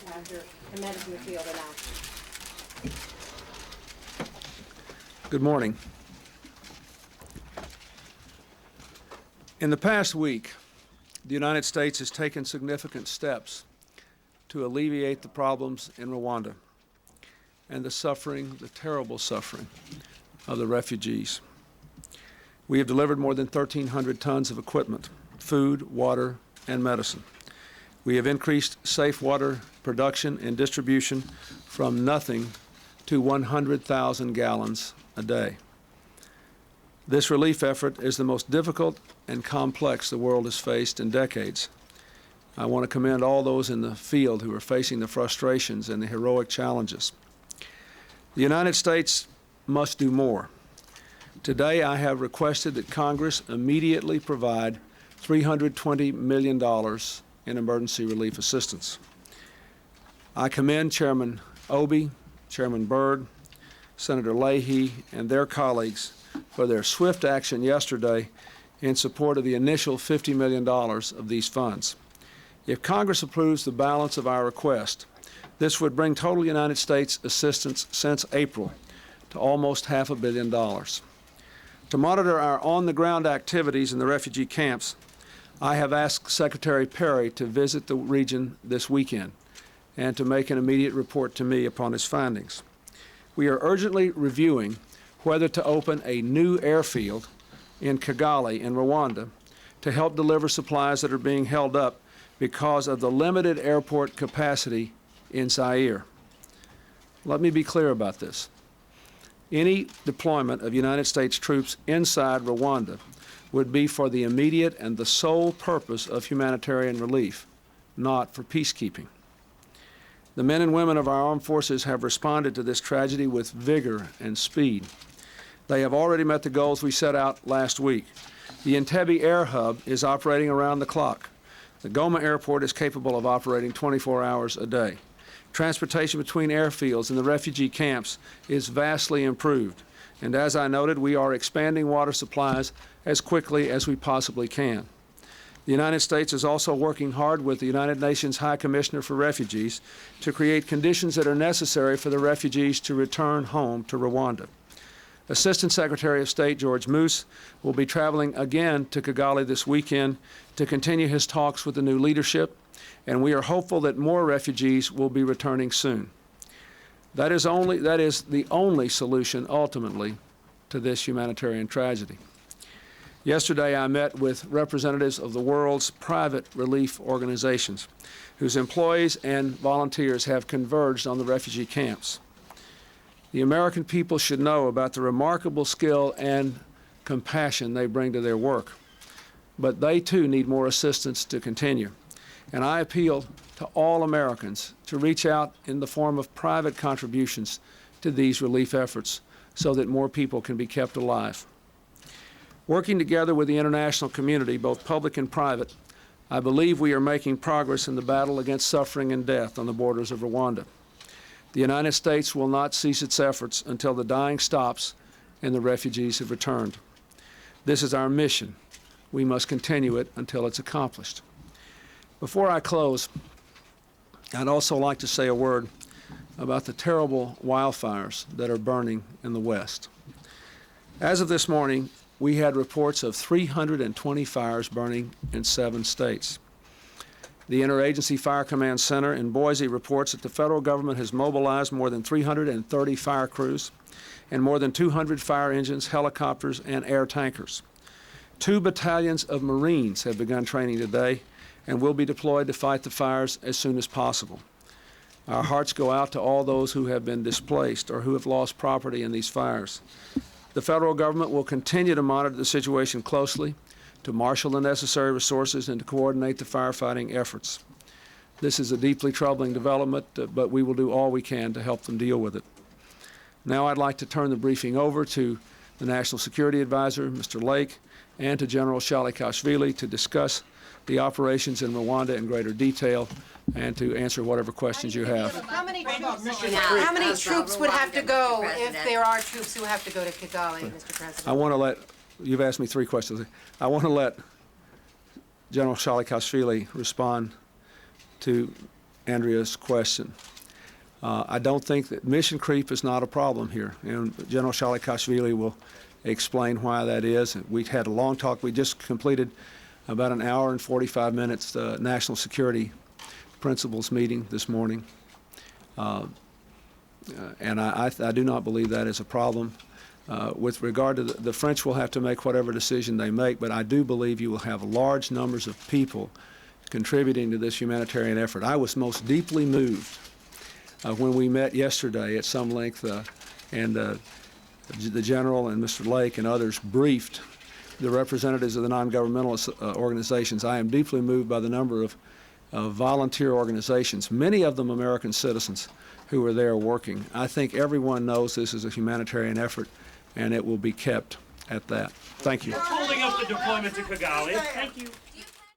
after the men from the field announced. Good morning. In the past week, the United States has taken significant steps to alleviate the problems in Rwanda and the suffering, the terrible suffering of the refugees. We have delivered more than 1,300 tons of equipment, food, water, and medicine. We have increased safe water production and distribution from nothing to 100,000 gallons a day. This relief effort is the most difficult and complex the world has faced in decades. I want to commend all those in the field who are facing the frustrations and the heroic challenges. The United States must do more. Today, I have requested that Congress immediately provide $320 million in emergency relief assistance. I commend Chairman Obey, Chairman Byrd, Senator Leahy, and their colleagues for their swift action yesterday in support of the initial $50 million of these funds. If Congress approves the balance of our request, this would bring total United States assistance since April to almost $500 million. To monitor our on-the-ground activities in the refugee camps, I have asked Secretary Perry to visit the region this weekend and to make an immediate report to me upon his findings. We are urgently reviewing whether to open a new airfield in Kigali in Rwanda to help deliver supplies that are being held up because of the limited airport capacity in Zaire. Let me be clear about this. Any deployment of United States troops inside Rwanda would be for the immediate and the sole purpose of humanitarian relief, not for peacekeeping. The men and women of our armed forces have responded to this tragedy with vigor and speed. They have already met the goals we set out last week. The Entebbe Air Hub is operating around the clock. The Goma Airport is capable of operating 24 hours a day. Transportation between airfields and the refugee camps is vastly improved. And as I noted, we are expanding water supplies as quickly as we possibly can. The United States is also working hard with the United Nations High Commissioner for Refugees to create conditions that are necessary for the refugees to return home to Rwanda. Assistant Secretary of State George Moose will be traveling again to Kigali this weekend to continue his talks with the new leadership, and we are hopeful that more refugees will be returning soon. That is the only solution, ultimately, to this humanitarian tragedy. Yesterday, I met with representatives of the world's private relief organizations, whose employees and volunteers have converged on the refugee camps. The American people should know about the remarkable skill and compassion they bring to their work, but they too need more assistance to continue. And I appeal to all Americans to reach out in the form of private contributions to these relief efforts so that more people can be kept alive. Working together with the international community, both public and private, I believe we are making progress in the battle against suffering and death on the borders of Rwanda. The United States will not cease its efforts until the dying stops and the refugees have returned. This is our mission. We must continue it until it's accomplished. Before I close, I'd also like to say a word about the terrible wildfires that are burning in the West. As of this morning, we had reports of 320 fires burning in 7 states. The Interagency Fire Command Center in Boise reports that the federal government has mobilized more than 330 fire crews and more than 200 fire engines, helicopters, and air tankers. 2 battalions of Marines have begun training today and will be deployed to fight the fires as soon as possible. Our hearts go out to all those who have been displaced or who have lost property in these fires. The federal government will continue to monitor the situation closely, to marshal the necessary resources, and to coordinate the firefighting efforts. This is a deeply troubling development, but we will do all we can to help them deal with it. Now I'd like to turn the briefing over to the National Security Advisor, Mr. Lake, and to General Shalikashvili to discuss the operations in Rwanda in greater detail and to answer whatever questions you have. How many troops would have to go if there are troops who have to go to Kigali, Mr. President? I want to let, you've asked me 3 questions. I want to let General Shalikashvili respond to Andrea's question. I don't think that mission creep is not a problem here, and General Shalikashvili will explain why that is. We had a long talk. We just completed about an hour and 45 minutes national security principles meeting this morning, and I do not believe that is a problem. With regard to the French will have to make whatever decision they make, but I do believe you will have large numbers of people contributing to this humanitarian effort. I was most deeply moved when we met yesterday at some length, and the General and Mr. Lake and others briefed the representatives of the non-governmental organizations. I am deeply moved by the number of volunteer organizations, many of them American citizens, who are there working. I think everyone knows this is a humanitarian effort, and it will be kept at that. Thank you. Holding up the deployment to Kigali. Thank you.